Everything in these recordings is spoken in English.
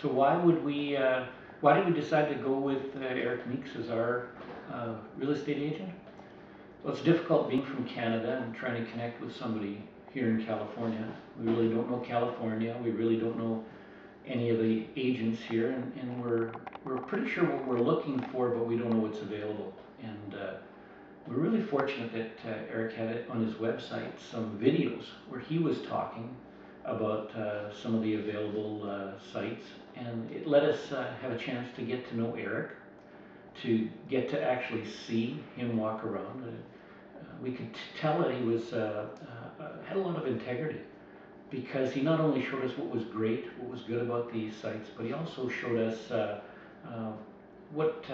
So why did we decide to go with Eric Meeks as our real estate agent? Well, it's difficult being from Canada and trying to connect with somebody here in California. We really don't know California. We really don't know any of the agents here, and we're pretty sure what we're looking for, but we don't know what's available. And we're really fortunate that Eric had it on his website some videos where he was talking about some of the available sites, and it let us have a chance to get to know Eric, to get to actually see him walk around. We could tell that he was had a lot of integrity because he not only showed us what was great, what was good about these sites, but he also showed us uh, what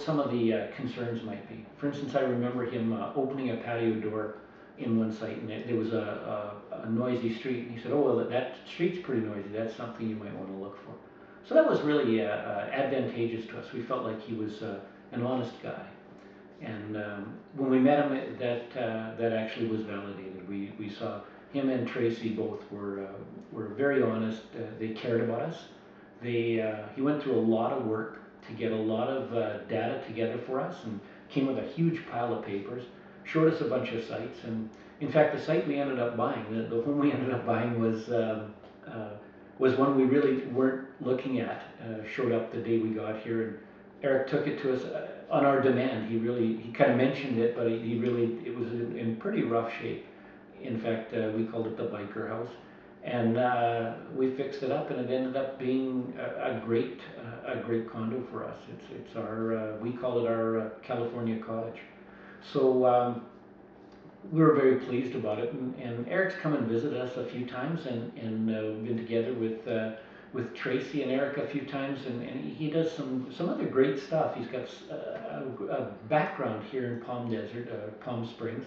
some of the concerns might be. For instance, I remember him opening a patio door in one site, and there was a noisy street, and he said, "Oh, well, that street's pretty noisy. That's something you might want to look for." So that was really advantageous to us. We felt like he was an honest guy, and when we met him, that actually was validated. We saw him and Tracy both were very honest. They cared about us. He went through a lot of work to get a lot of data together for us, and came with a huge pile of papers. Showed us a bunch of sites, and in fact, the site we ended up buying, the home we ended up buying was one we really weren't looking at. Showed up the day we got here, and Eric took it to us on our demand. He kind of mentioned it, but he really it was in pretty rough shape. In fact, we called it the biker house, and we fixed it up, and it ended up being a great condo for us. It's our we call it our California cottage. So we were very pleased about it, and Eric's come and visited us a few times, and we've been together with Tracy and Eric a few times, and he does some other great stuff. He's got a background here in Palm Desert, Palm Springs,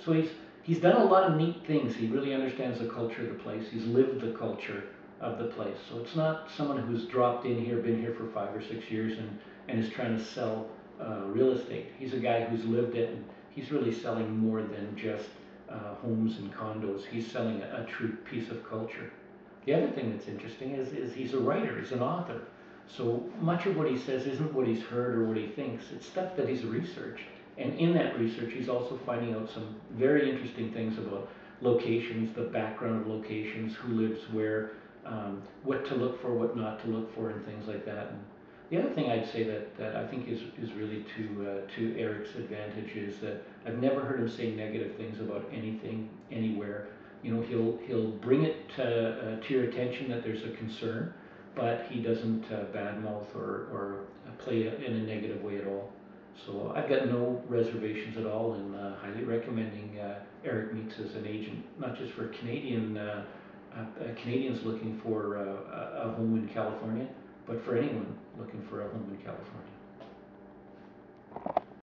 so he's done a lot of neat things. He really understands the culture of the place. He's lived the culture of the place. So it's not someone who's dropped in here, been here for 5 or 6 years, and is trying to sell real estate. He's a guy who's lived it, and he's really selling more than just homes and condos. He's selling a true piece of culture. The other thing that's interesting is he's a writer, he's an author. So much of what he says isn't what he's heard or what he thinks, it's stuff that he's researched. And in that research, he's also finding out some very interesting things about locations, the background of locations, who lives where, what to look for, what not to look for, and things like that. And the other thing I'd say that I think is really to Eric's advantage is that I've never heard him say negative things about anything, anywhere. You know, he'll bring it to your attention that there's a concern, but he doesn't badmouth or play it in a negative way at all. So I've got no reservations at all, and highly recommending Eric Meeks as an agent, not just for Canadians looking for a home in California, but for anyone looking for a home in California.